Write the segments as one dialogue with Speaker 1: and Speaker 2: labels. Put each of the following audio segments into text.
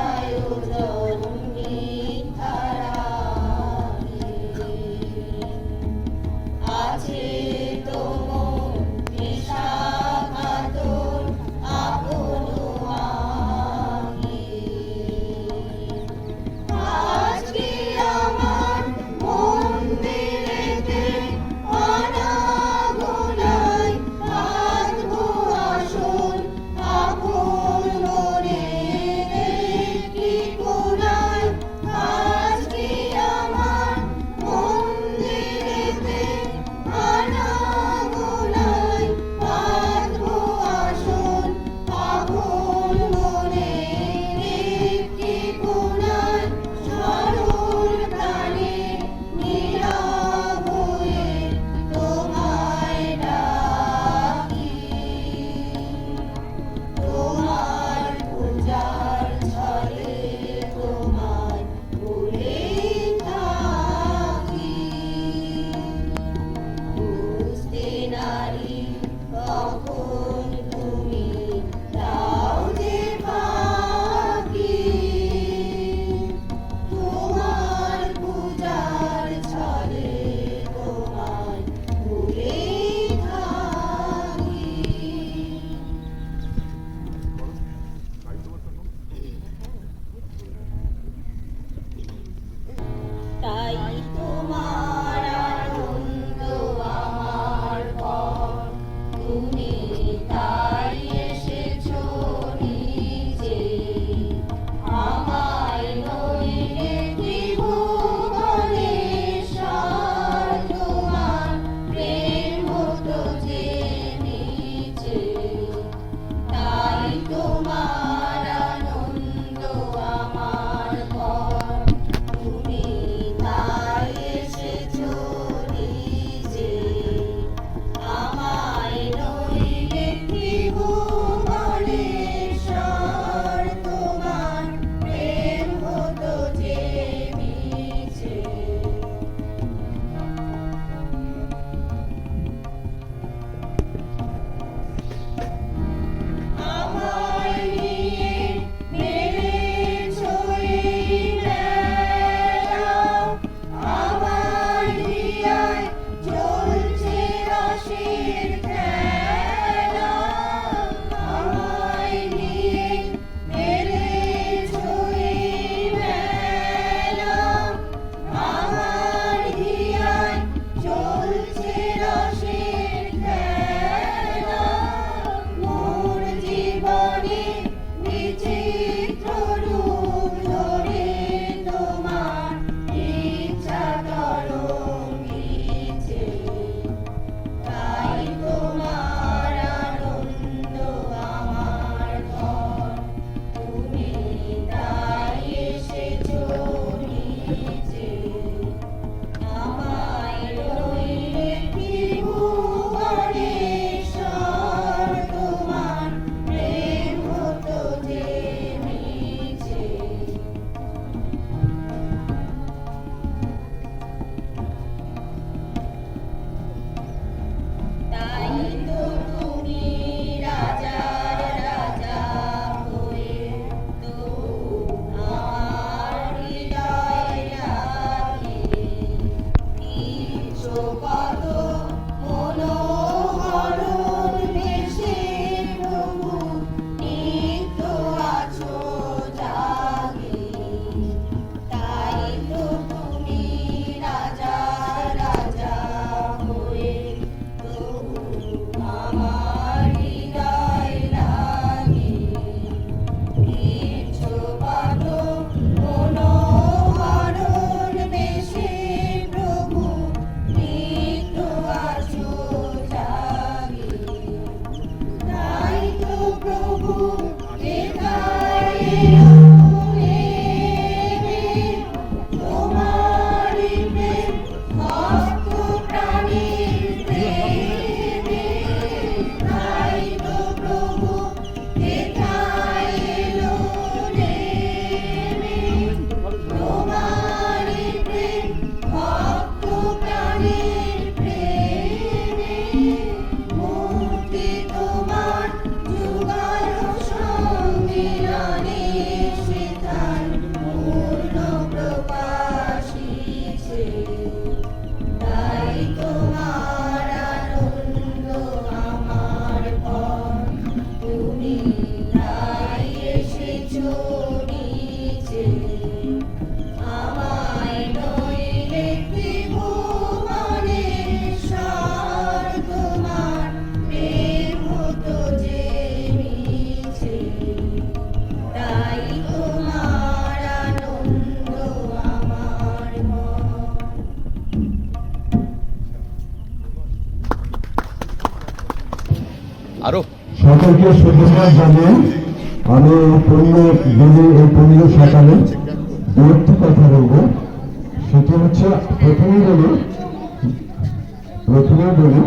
Speaker 1: আয়োজন মিথ্যার আগে। আছে তোমার বিষাঘাতর আপন আগে। আজকে আমার মন্দিরেতে অনাগোনায় বাঁধবো আসন আপন মনের একটি কোণ
Speaker 2: সকলকে শুভেচ্ছা জানিয়ে আমি পূর্ণ দিনে এই পূর্ণ সকালে দুটি কথা বলবো। সেটি হচ্ছে প্রথমে বলি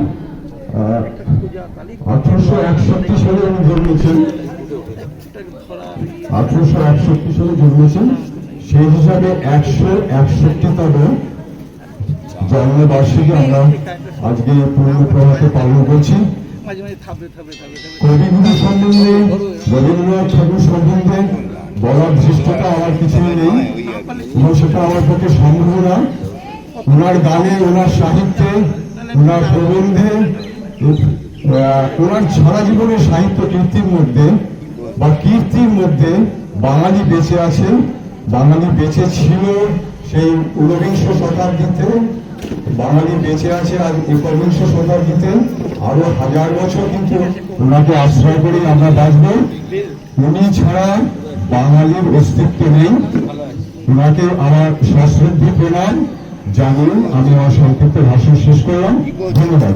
Speaker 2: 1861 সালে উনি জন্মেছেন। 1861 সালে জন্মেছেন, সেই হিসাবে 161তম জন্মবার্ষিকী আমরা আজকে পূর্ণ প্রভাতে পালন করছি। কবিগুরু সম্বন্ধে, রবীন্দ্রনাথ ঠাকুর সম্বন্ধে বলার ধৃষ্টতা আমার কিছু নেই এবং সেটা আমার পক্ষে সম্ভব না। ওনার গানে, ওনার সাহিত্যে, ওনার প্রবন্ধে, ওনার সারা জীবনের সাহিত্য কীর্তির মধ্যে বা কীর্তির মধ্যে বাঙালি বেঁচে আছে, বাঙালি বেঁচে ছিল সেই ঊনবিংশ শতাব্দীতে, বাঙালি বেঁচে আছে আর একবিংশ শতাব্দীতে। আরো 1000 বছর কিন্তু ওনাকে আশ্রয় করে আমরা বাঁচব। উনি ছাড়া বাঙালির অস্তিত্ব নেই। ওনাকে আমার সশ্রদ্ধ প্রণাম জানিয়ে আমি আমার সংক্ষিপ্ত ভাষণ শেষ করলাম। ধন্যবাদ।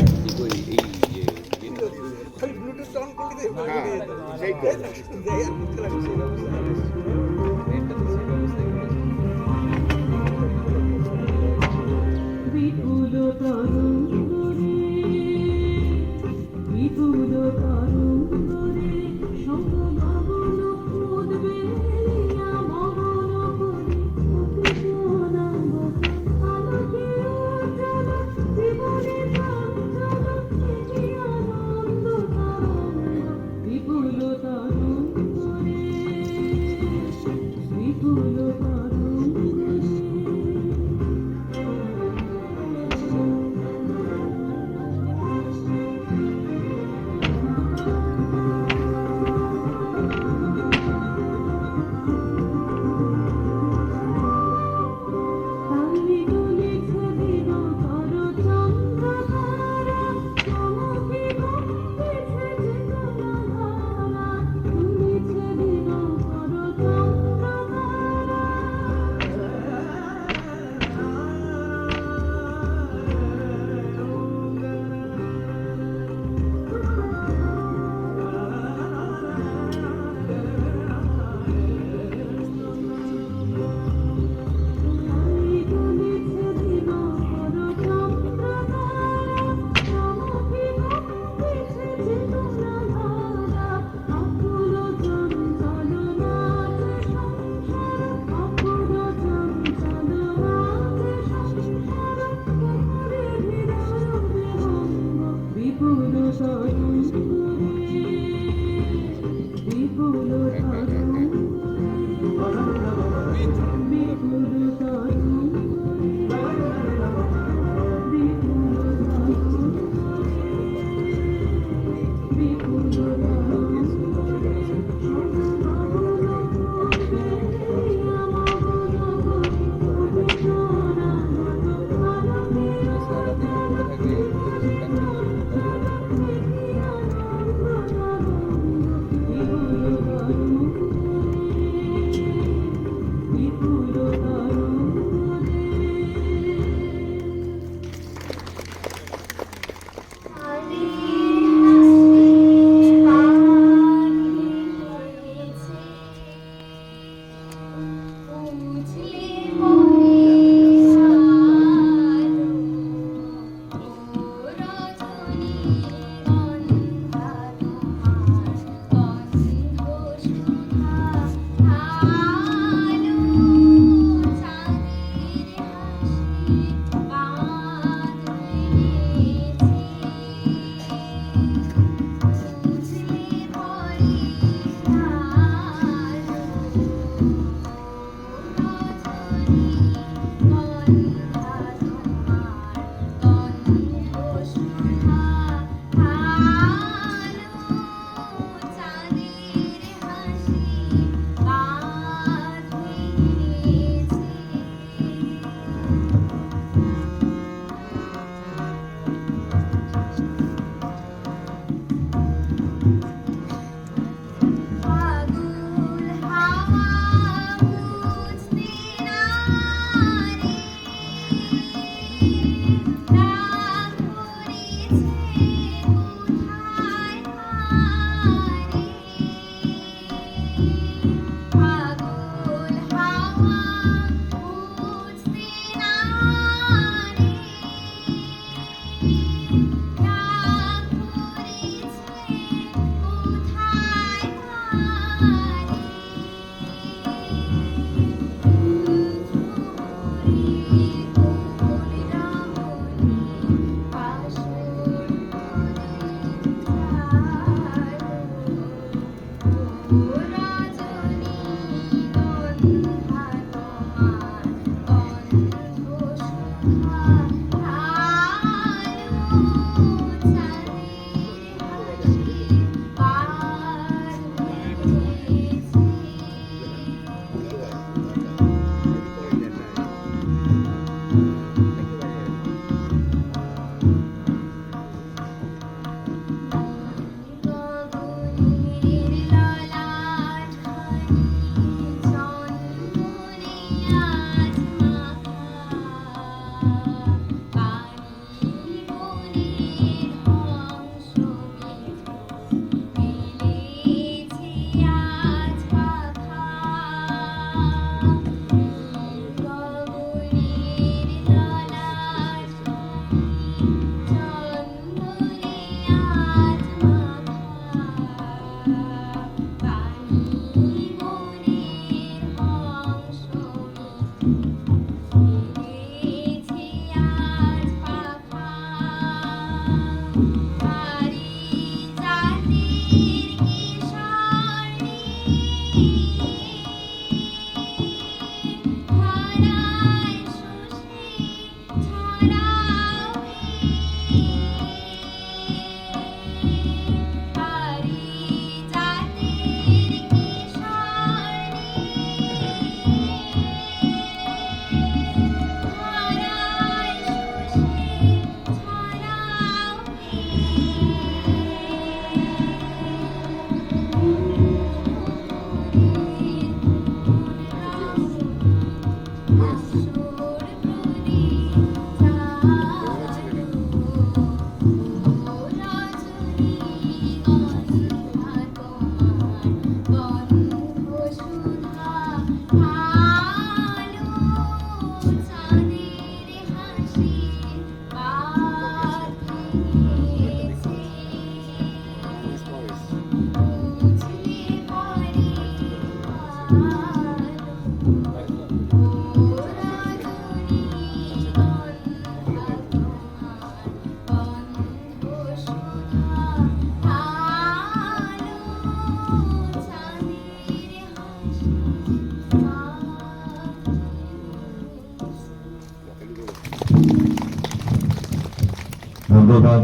Speaker 2: ধন্যবাদ।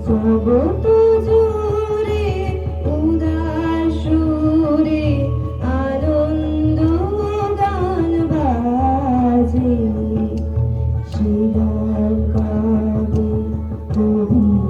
Speaker 1: জগত জুড়ে উদার সুরে আনন্দ গান বাজে, শ্রীরাম গানে কবির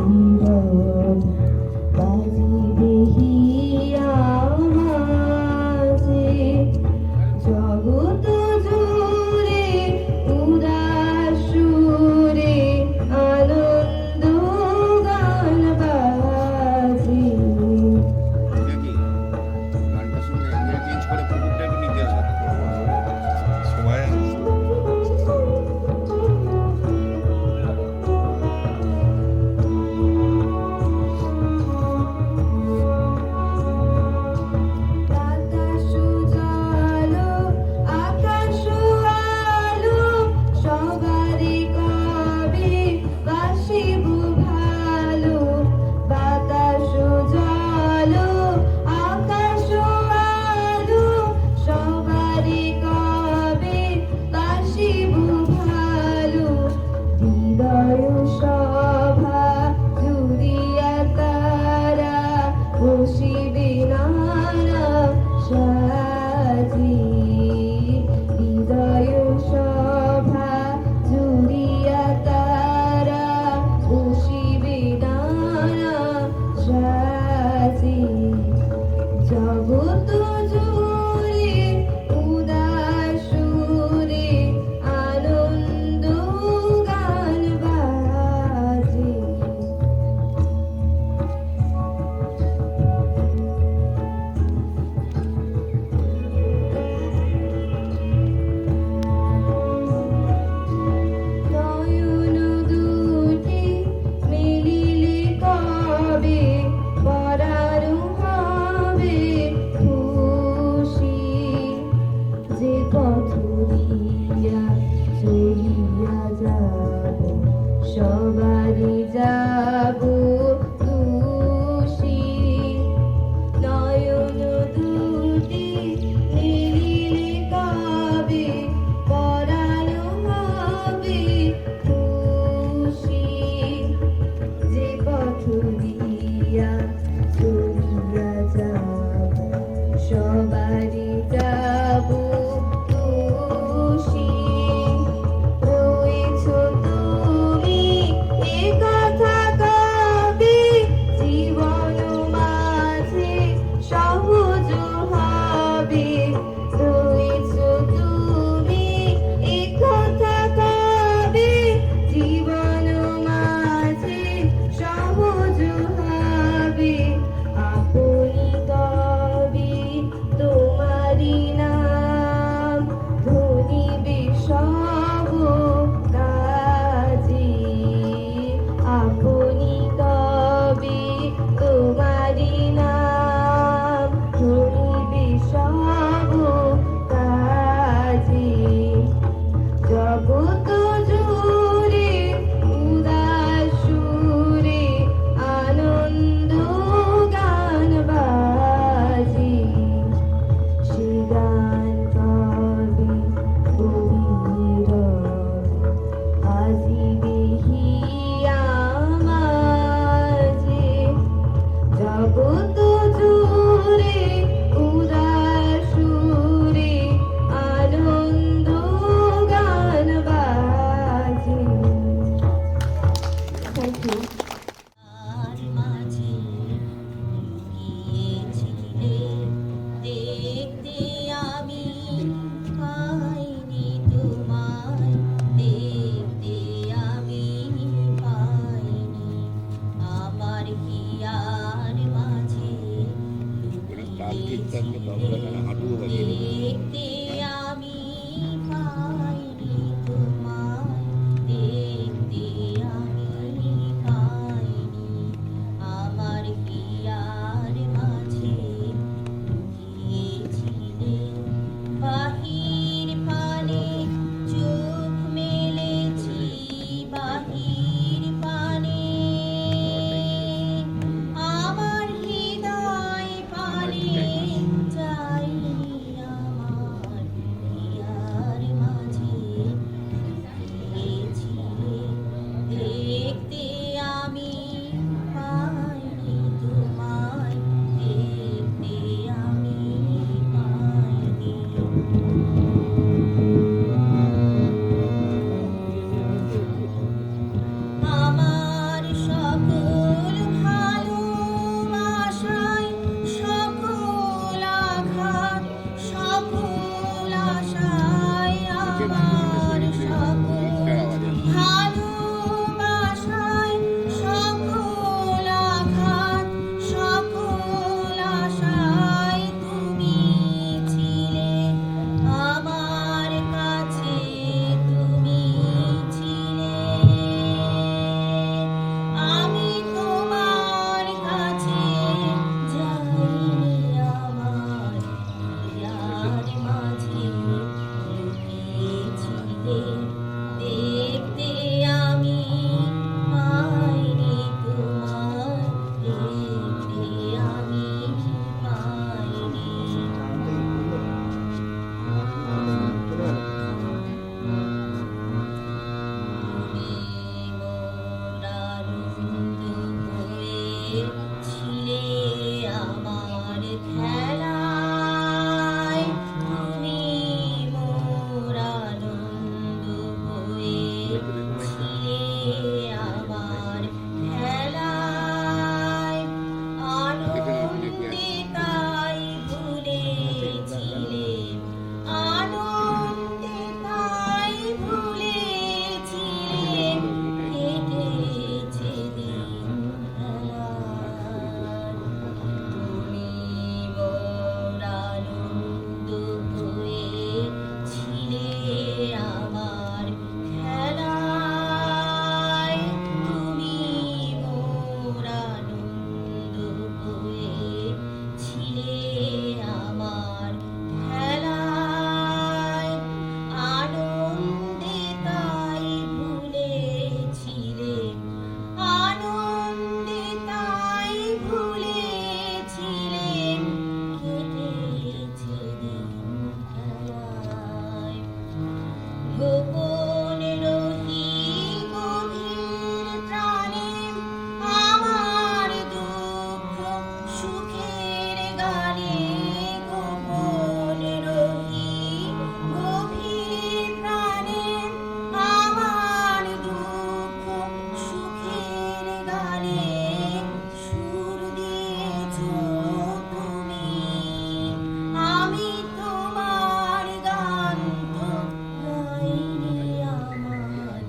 Speaker 1: পাইনি আমার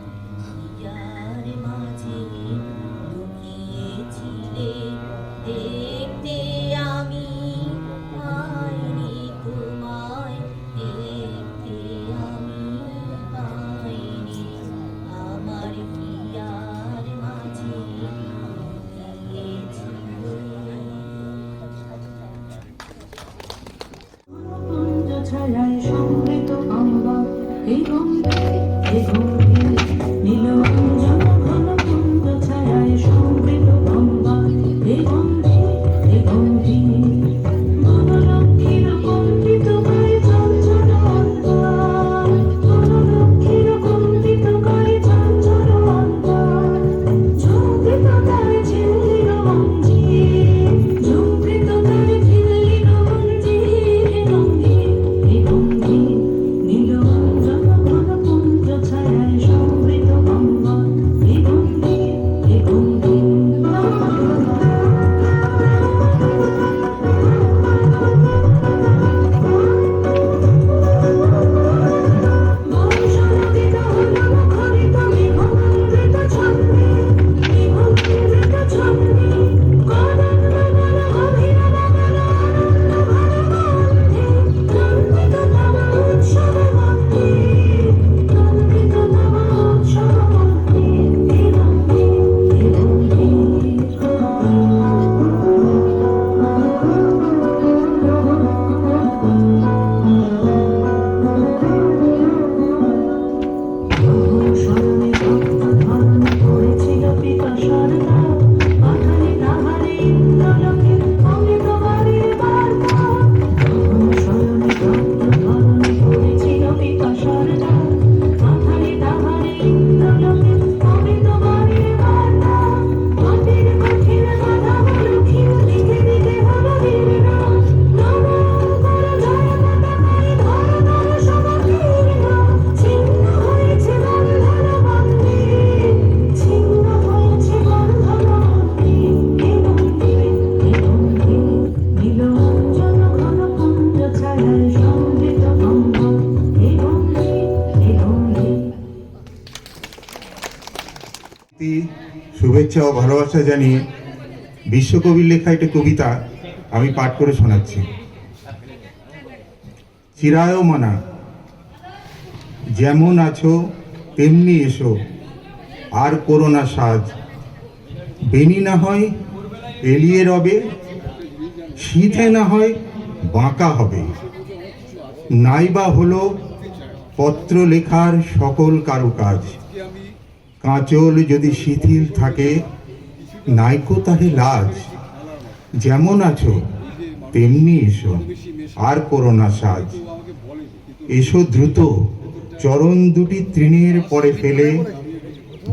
Speaker 1: হিয়ার মাঝে লুকিয়েছিলে দেখতে আমি পাইনি তোমায় দেখতে আমি পাইনি আমার হিয়ার মাঝে লুকিয়েছিলে
Speaker 3: কুঞ্জ ছায়ায় সমৃত গঙ্গা এই গঙ্গে এই গঙ্গে নীলঞ্জন ঘন কুঞ্জ ছায়ায় সমৃত গঙ্গা এই গঙ্গে এই গঙ্গে বনলক্ষ্মীর কম্পিত গায়ে চঞ্চল অন্তর বনলক্ষ্মীর কম্পিত গায়ে চঞ্চল অন্তর ঝুঁকৃত তারে ঝিল্লির মঞ্জির ঝুঁকৃত তারে ঝিল্লির মঞ্জির গঙ্গে এই গঙ্গে নীলঞ্জন ঘন কুঞ্জ ছায়ায় সমৃত গঙ্গা এই গঙ্গে এই গঙ্গে বর্ষানদীত হলো মুখরিত মেঘমন্ডিত ছন্দে মেঘমন্ডিত ছন্দে কদন বাঙাল অভির বাঙাল আনন্দ ভারবন্ধে নন্দিত তব উৎসব মধ্যে নন্দিত তব উৎসব মধ্যে এই গঙ্গে এই গঙ্গে শরণে ভক্ত ধরণ করেছিল পিপাসার দাও পাঠালে তাহারে ইন্দ্রলোকে অমৃত বাড়ির বার্তা শরণে ভক্ত ধরণ করেছিল পিপাসার দাও পাঠালে তাহারে ইন্দ্রলোকে অমৃত বাড়ির বার্তা মাটির কঠিন বাধা লক্ষ্মীর দিকে দিকে হলো দীর্ঘ নবঙ্কর জয় পতাকায় ধরতল সমকীর্ণ ছিন্ন হয়েছে বন্ধন বন্দে ছিন্ন হয়েছে বন্ধন বন্দে এই গঙ্গে এই গঙ্গে নীলঞ্জন ঘন কুঞ্জ ছায়ায় সমৃত গঙ্গা এই গঙ্গে এই গঙ্গে
Speaker 4: শুভেচ্ছা ও ভালোবাসা জানিয়ে বিশ্বকবির লেখা একটি কবিতা আমি পাঠ করে শোনাচ্ছি। চিরায়মানা যেমন আছো তেমনি এসো আর করো না সাজ বেনি না হয় এলিয়ে রবে শীতে না হয় বাঁকা হবে নাইবা হলো পত্র লেখার সকল কারুকাজ কাঁচল যদি শিথিল থাকে নাইকো তাহে লাজ যেমন আছো তেমনি এসো আর করো না সাজ এসো দ্রুত চরণ দুটি তৃণের পরে ফেলে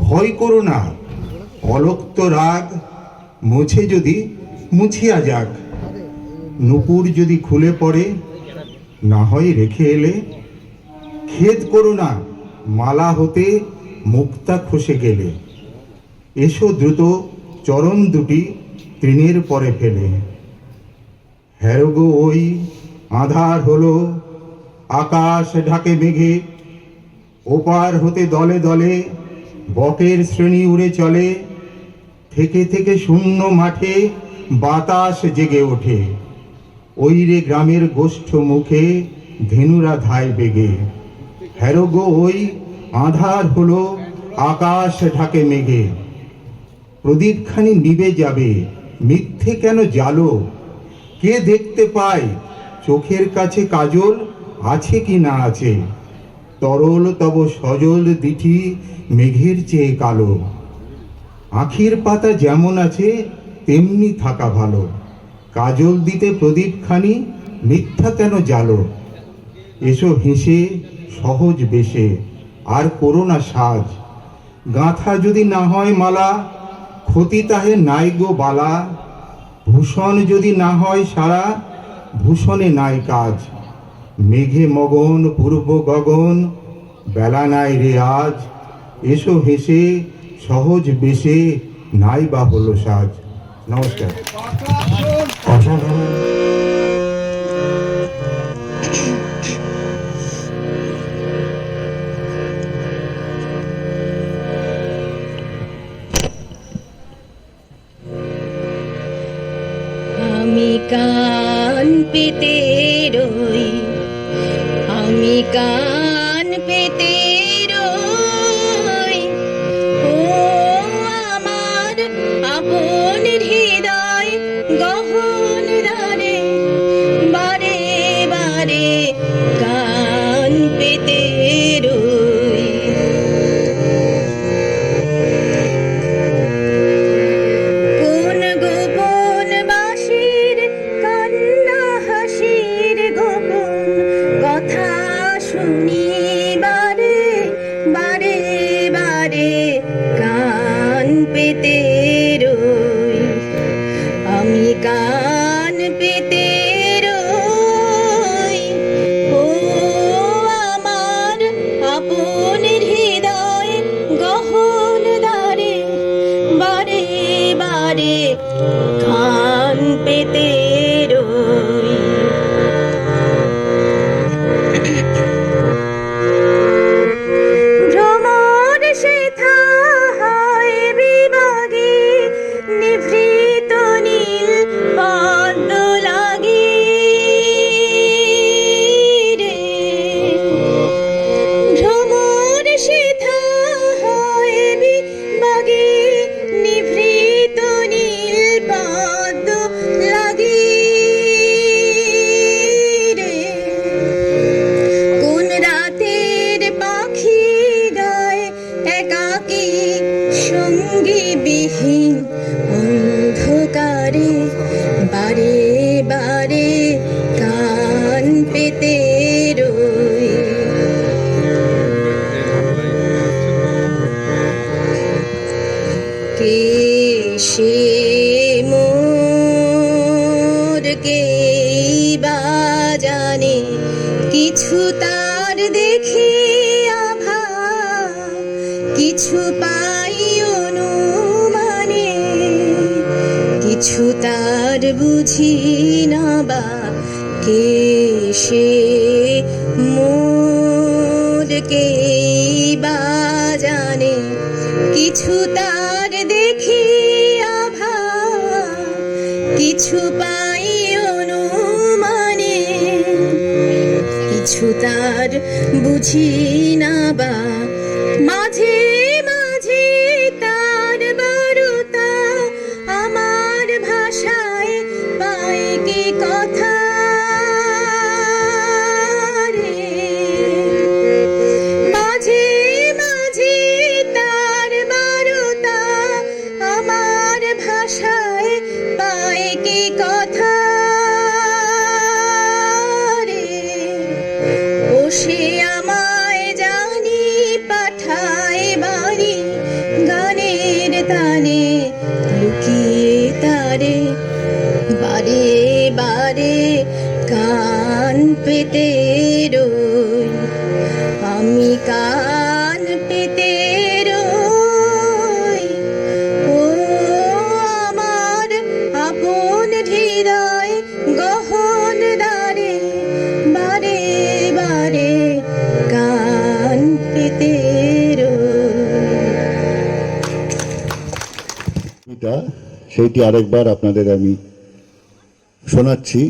Speaker 4: ভয় করো না অলক্ত রাগ মুছে যদি মুছিয়া যাক নুপুর যদি খুলে পড়ে না হয় রেখে এলে খেদ করো না মালা হতে মুক্তা খসে গেলে এসো দ্রুত চরণ দুটি তৃণের পরে ফেলে হ্যারগো ওই আধার হলো আকাশ ঢাকে মেঘে ওপার হতে দলে দলে বকের শ্রেণী উড়ে চলে থেকে থেকে শূন্য মাঠে বাতাস জেগে ওঠে ওই রে গ্রামের গোষ্ঠ মুখে ধেনুরা ধায় বেগে হ্যারগো ওই আধার হলো আকাশ ঢাকে মেঘে প্রদীপখানি নিবে যাবে মিথ্যে কেন জালো কে দেখতে পায় চোখের কাছে কাজল আছে কি না আছে তরল তব সজল দিঠি মেঘের চেয়ে কালো আখির পাতা যেমন আছে তেমনি থাকা ভালো কাজল দিতে প্রদীপখানি মিথ্যা কেন জালো এসো হেসে সহজ বেশে আর করো না সাজ গাঁথা যদি না হয় মালা ক্ষতি তাহে নাই গো বালা ভূষণ যদি না হয় সারা ভূষণে নাই কাজ মেঘে মগন পূর্ব গগন বেলা নাই রে আজ এসো হেসে সহজ বেশে নাই বা হলো সাজ। নমস্কার।
Speaker 1: আপন হৃদয় গহন দ্বারে বারে বারে কান পেতে রই। ভ্রমর সেথা হয় বিভাগে নিভৃত নীল পদ্ম লাগি রে। ভ্রমর সেথা হয় বিভাগে নিভৃত নীল পদ্ম লাগি রে। কোন রাতের পাখি গায় একাকী সঙ্গী বিহীন অন্ধকারে বারে বারে কান পেতে রই। কে সে মোর কে বা জানে কিছু তার দেখি আভা কিছু পাই অনুমানে কিছু তার বুঝি না বা কে সে মোর কে বা জানে কিছু তার দেখি আভা কিছু পাই অনুমানে কিছু তার বুঝি না বা মাঝে মাঝে তার বারুতা আমার ভাষায় পায় কি কথা রে। মাঝে মাঝে তার বারুতা আমার ভাষায় পায় কি কথা রে। ও সে আমায় জানি পাঠায় বাড়ি গানের তানে লুকিয়ে তারে বারে বারে কান পেতে রই। আমি কান পেতে রই। ও আমার আপন হৃদয় গহন দ্বারে বারে বারে কান পেতে রই।
Speaker 5: সেইটি আরেকবার আপনাদের আমি শোনাচ্ছি।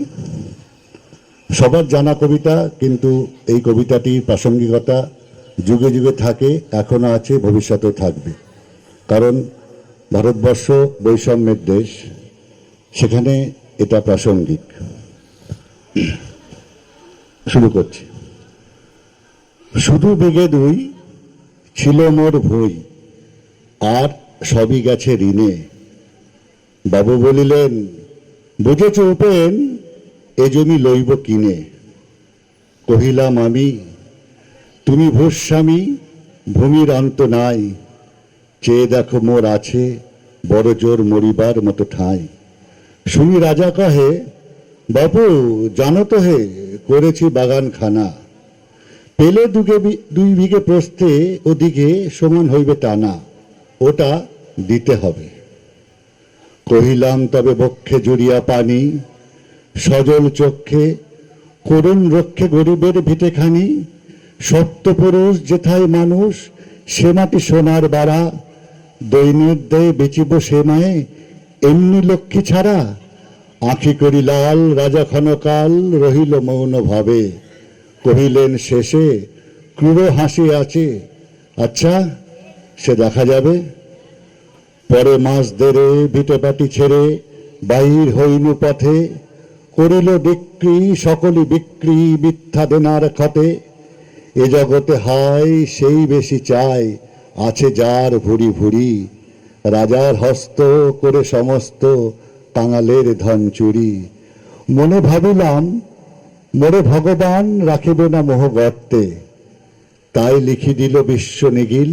Speaker 5: সবার জানা কবিতা, কিন্তু এই কবিতাটির প্রাসঙ্গিকতা যুগে যুগে থাকে, এখনো আছে, ভবিষ্যতেও থাকবে। কারণ ভারতবর্ষ বৈষম্যের দেশ, সেখানে এটা প্রাসঙ্গিক। শুরু করছি। শুধু বিঘে দুই ছিল মোর ভুই, আর সবই গেছে ঋণে। বাবু বলিলেন, বুঝেছ উপেন, এ জমি লইব কিনে। কহিলাম আমি, তুমি ভূস্বামী, ভূমির অন্ত নাই। চেয়ে দেখো মোর আছে বড় জোর মরিবার মতো ঠাঁই। শুনি রাজা কহে, বাবু জানো তো হে, করেছি বাগান খানা। পেলে দুই বিঘে প্রস্থে ওদিকে সমান হইবে টানা, ওটা দিতে হবে। কহিলাম তবে বক্ষে জুড়িয়া পানি, সজল চক্ষে করুণ রক্ষে গরিবের ভিটেখানি। সপ্তপুরুষ যেথায় মানুষ, সে মাটি সোনার বাড়া। দৈন্যের দেয় বেচিব সে মায়ে, এমনি লক্ষ্মী ছাড়া। আঁখি করি লাল, রাজা ক্ষণকাল রহিল মৌন ভাবে। কহিলেন শেষে, ক্রূর হাসি আছে, আচ্ছা সে দেখা যাবে। পরে মাস দেরে ভিটে পাটি ছেড়ে বাহির হইনু পথে। করিল বিক্রি সকলই বিক্রি মিথ্যা দেনার খতে। এ জগতে হায় সেই বেশি চায়, আছে যার ভুরি ভুরি। রাজার হস্ত করে সমস্ত কাঙালের ধন চুরি। মনে ভাবিলাম, মোরে ভগবান রাখিবে না মোহ গর্তে। তাই লিখি দিল বিশ্ব নিগিল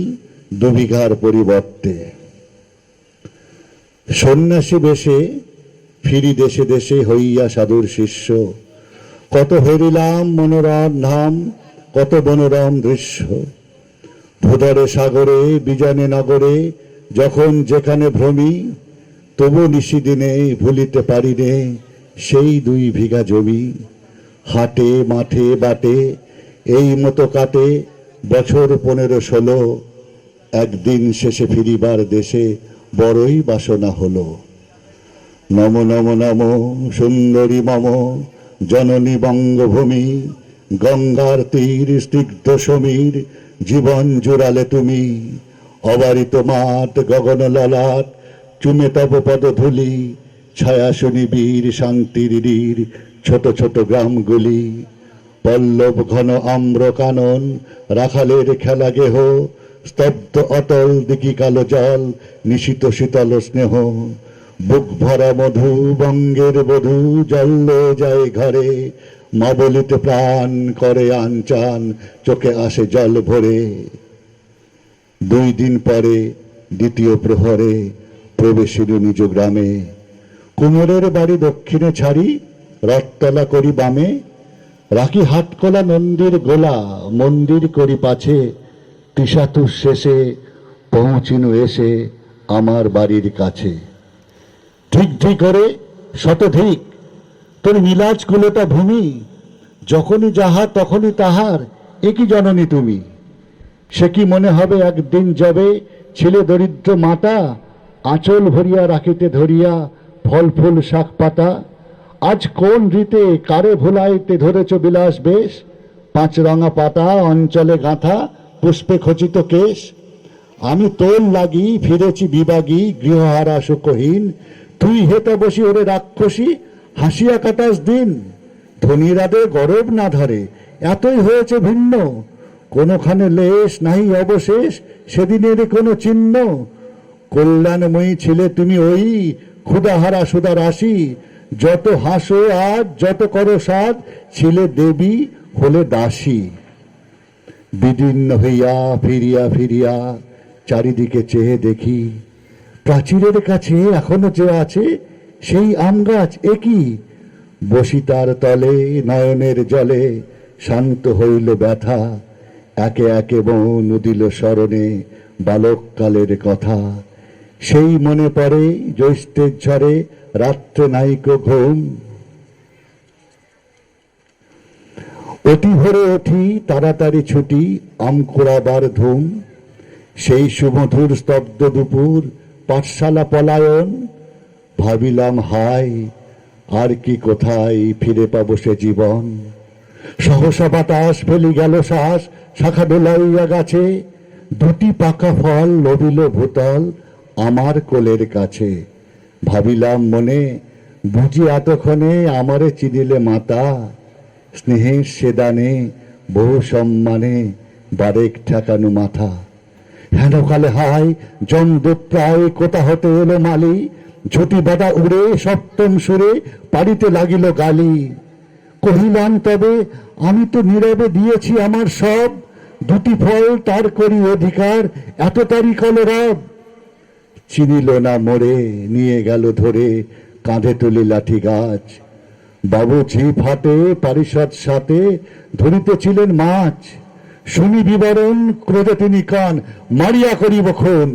Speaker 5: দুবিঘার পরিবর্তে। সন্ন্যাসী বেশে ফিরি দেশে দেশে হইয়া সাধুর শিষ্য। কত হেরিলাম মনোরম ধাম, কত মনোরম দৃশ্য। ভূধরে সাগরে বিজানে নগরে যখন যেখানে ভ্রমি, তবু নিশিদিনে ভুলিতে পারি নে সেই 2 বিঘা জমি। হাটে মাঠে বাটে এই মতো কাটে বছর 15-16, একদিন শেষে ফিরিবার দেশে বড়ই বাসনা হলো। নম নম নম সুন্দরী মম জননী বঙ্গভূমি, গঙ্গার তীর স্নিগ্ধ সমীর জীবন জুড়ালে তুমি। অবারিত মাঠ গগন ললাট চুমে তব পদধূলি, ছায়া শুনিবীর শান্তির নীর ছোট ছোট গ্রামগুলি। পল্লব ঘন আম্র কানন রাখালের খেলা গেহ, স্তব্ধ অতল দিকি কালো জল নিশিত শীতল স্নেহ। বুক ভরা মধু বঙ্গের বধূ জল্লে যায় ঘরে, মা বলিতে প্রাণ করে আনচান চোখে আসে জল ভরে। 2 দিন পরে দ্বিতীয় প্রহরে প্রবেশিল নিজ গ্রামে। কুমোরের বাড়ি দক্ষিণে ছাড়ি রথতলা করি বামে, রাখি হাটকলা নন্দীর গোলা মন্দির করি পাছে। তিসাতুর শেষে পৌঁছিনু এসে আমার বাড়ির কাছে। ঠিক ঠিক করে শতধিক তোর নীলাজ কুলোটা ভূমি, যখনই যাহা তখনই তাহার একই জননী তুমি। সে কি মনে হবে একদিন যাবে ছেলে দরিদ্র মাতা, আঁচল ভরিয়া রাখিতে ধরিয়া ফল ফুল শাক পাতা। আজ কোন রীতে কারে ভুলাইতে ধরেছ বিলাস বেশ, 5 রঙা পাতা অঞ্চলে গাঁথা পুষ্পে খচিত কেশ। আমি তোর লাগি ফিরেছি বিবাগী গৃহহারা সুখহীন, তুই হেতা বসি ওরে রাক্ষসী হাসিয়া কাটাস দিন। ধনীরাদের গরব না ধরে এতই হয়েছে ভিন্ন, কোনোখানে লেশ নাহি অবশেষ সেদিনের কোনো চিহ্ন। কল্যাণময়ী ছিলে তুমি ওই ক্ষুধাহারা সুধা রাশি, যত হাসো আজ যত করো সাজ ছিলে দেবী হলে দাসী। বিদীর্ণ হইয়া ফিরিয়া ফিরিয়া চারিদিকে চেয়ে দেখি, প্রাচীরের কাছে এখনো যে আছে সেই আম গাছ একই। বসি তার তলে নয়নের জলে শান্ত হইল ব্যথা, একে একে মন দিল স্মরণে বালককালের কথা। সেই মনে পড়ে জ্যৈষ্ঠের ঝড়ে রাত্রে নাইক ঘুম, অতি ভোরে উঠি তাড়াতাড়ি ছুটি আম কুড়াবার ধুম। সেই সুমধুর স্তব্ধ দুপুর পাঠশালা পলায়ন, ভাবিলাম হায় আর কি কোথায় ফিরে পাবো সে জীবন। সহসা বাতাস ফেলি গেল শ্বাস শাখা ডোলাইয়া গাছে, 2টি পাকা ফল লবিল ভূতল আমার কোলের কাছে। ভাবিলাম মনে বুঝি এতক্ষণে আমারে চিনিলে মাতা, স্নেহের সেদানে বহু সম্মানে বারেক ঠেকানো মাথা। হেন কালে হায় জমদূত প্রায় কোথা হতে এলো মালি, ঝুটি বাঁধা উড়ে সপ্তম সুরে পাড়িতে লাগিল গালি। কহিলাম তবে আমি তো নীরবে দিয়েছি আমার সব, 2টি ফল তার করি অধিকার এত তারি কলরব। চিনিল না মোড়ে নিয়ে গেল ধরে কাঁধে তুলি লাঠি গাছ, বাবু ঝিপ হাতে পারিষদ সাথে ধরিতেছিলেন মাছ। শুনি বিবরণ ক্রোধে তিনি কান মারিয়া করিব খুন,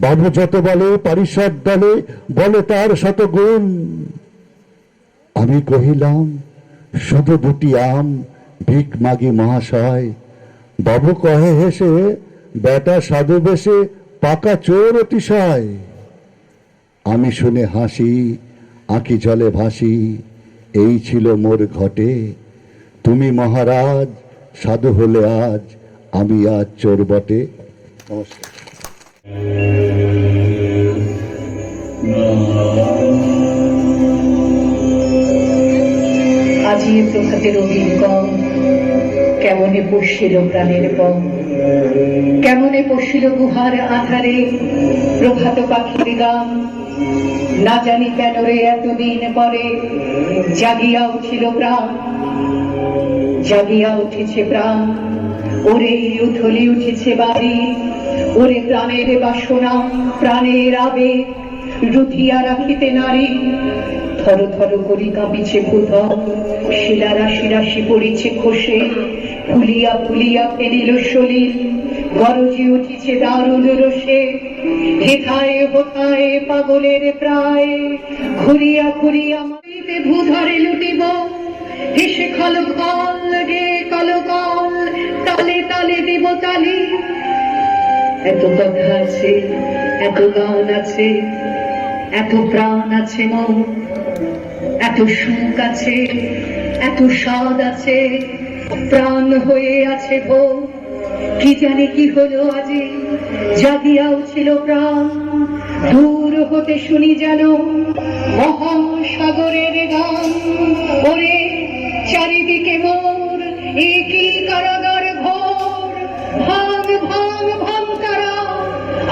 Speaker 5: বাবু যত বলে পারিষদ দলে বলে তার শত গুণ। আমি কহিলাম শুধু 2টি আম ভিক মাগি মহাশয়, বাবু কহে হেসে বেটা সাধু বেশে পাকা চোর অতিশয়। আমি শুনে হাসি আঁকি জলে ভাসি, এই ছিল মোর ঘটে। তুমি মহারাজ সাধু হলে আজ, আমি আজ চোর বটে। নমস্কার।
Speaker 6: আজি প্রভাতের অভিগম কেমনে পশিল প্রাণের পম, কেমনে পশিল গুহার আধারে প্রভাত পাখির গান। না জানি কেন রে এতদিন পরে জাগিয়া উঠিল প্রাণ, জাগিয়া উঠেছে প্রাণ। ওরে উথলি উঠেছে বাড়ি, ওরে প্রাণের বাসনা প্রাণের আবেগ রুধিয়া রাখিতে নারী। থর থর করি কাঁপিছে ভূতল, শিলা রাশি রাশি পড়িছে খসে, ফুলিয়া ফুলিয়া ফেলিল সলিল। গরজে উঠিছে দারুণ রোষে, হেথায় হোথায় পাগলের প্রায়, ঘুরিয়া ঘুরিয়া মাটিতে ভূধরে লুটিব, হেসে খল খল গে কলকল, তালে তালে দেব তালি। এত কথা আছে, এত গান আছে, এত প্রাণ আছে মন, এত সুখ আছে, এত স্বাদ আছে, প্রাণ হয়ে আছে ভোর। কি জানি কি হলো আজি, জাগিয়াও ছিল প্রাণ, দূর হতে শুনি যেন মহাসাগরের গান। ওরে চারিদিকে মোর একই কারাগার ঘোর, ভাঙ ভাঙ ভাঙ তারা,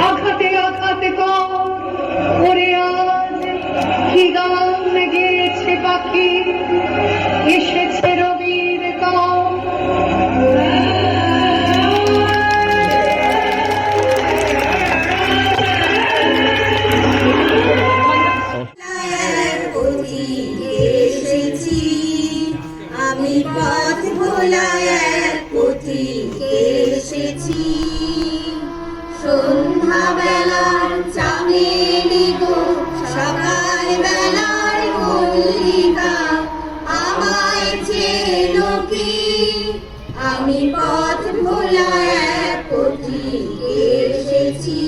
Speaker 6: আঘাতে আঘাতে কর। ওরে আজ কি গান গেয়েছে পাখি, এসেছে রবির কাল।
Speaker 1: এসেছি আমি পথ ভোলায় এক পথিকে এসেছি, সন্ধ্যা বেলার চামেলি গো সকাল বেলার মল্লিকা, আমায় চেনো কি? আমি পথ ভোলায় এক পথিকে এসেছি।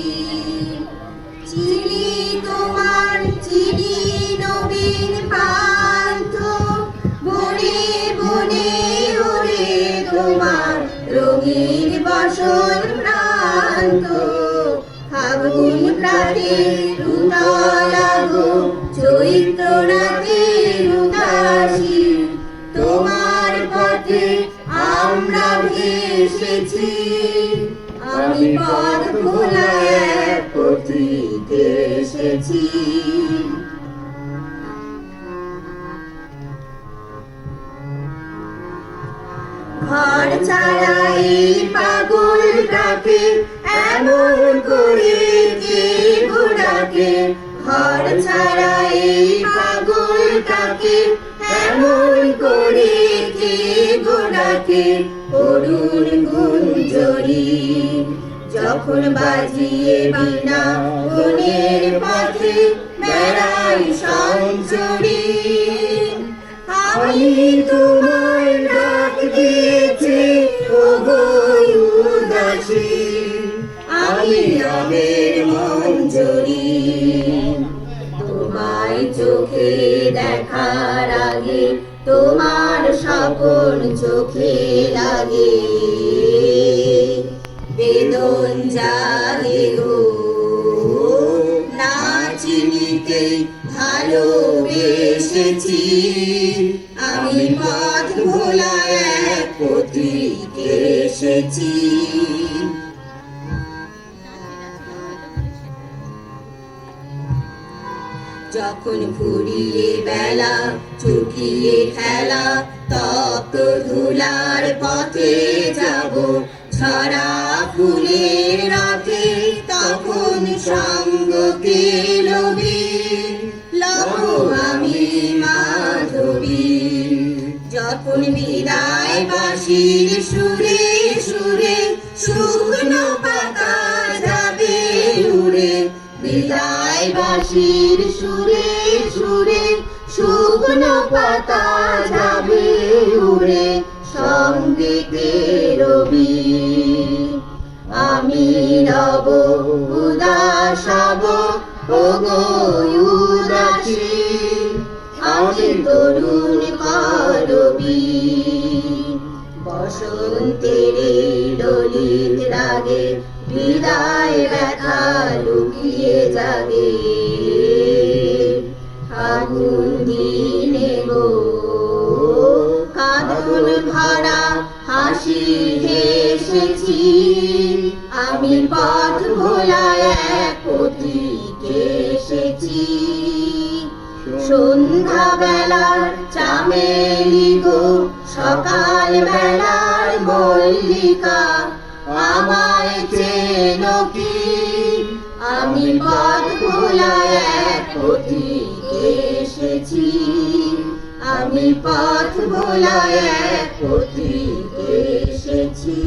Speaker 1: চিনি তোমার চিনি নবীন পান্থ, বনে বনে ওরে তোমার রঙিন বসন প্রান্ত। ফাগুন প্রাতে রুদালাগো চৈত্র রাতে উদাসী, তোমার পথে আমরা ভেসেছি। আমি পথ ভোলায় এক পথিকে এসেছি। ঘর ছাড়া এই পাগলটাকে এমন করে কে ঘোড়াকে, ঘর ছাড়া এই পাগলটাকে এমন করে কে ঘোড়াকে। অরুণ গুঞ্জরি যখন বাজিয়ে বিনা বনের পথে বেড়াই সঞ্চরি, আমি তোমায় ডাক দিয়েছি ওগো উদাসী, আমি রবের মঞ্জরি। তোমায় চোখে দেখার আগে তোমার স্বপন চোখে লাগে, বেদন জাগে গো না চিনিতে ভালোবেসেছি। আমি পথ ভোলায় এক পথিকে এসেছি। যখন ফুরিয়ে বেলা চুকিয়ে খেলা, তপ্ত ধুলার পথে যাব ছড়া ফুলের রথে, তখন সঙ্গ কে লবি লব আমি মাধবী। যখন বিদায় বাঁশির সুরে সুরে শুকনো পাতা যাবে উড়ে, বিদায় বাঁশির সুরে সুরে শুকনো পাতা যাবে উড়ে, সঙ্গে কে রবি। আমি রব উদাস হব ওগো উদাসী, আমি তরুণ করবি। বসন্তের ডলিত রাগে বিদায় ব্যথা লুকিয়ে যাবে, ফাগুন দিনে গো কাঁদন ভরা হাসি হেসেছি। আমি পথ ভোলায় এক পথিকে এসেছি। সন্ধ্যা বেলার চামেলি গো সকাল বেলার মল্লিকা, আমায় চেনো কি? আমি পথ ভোলায় এক পথিকে এসেছি। আমি পথ ভোলায় এক পথিকে এসেছি।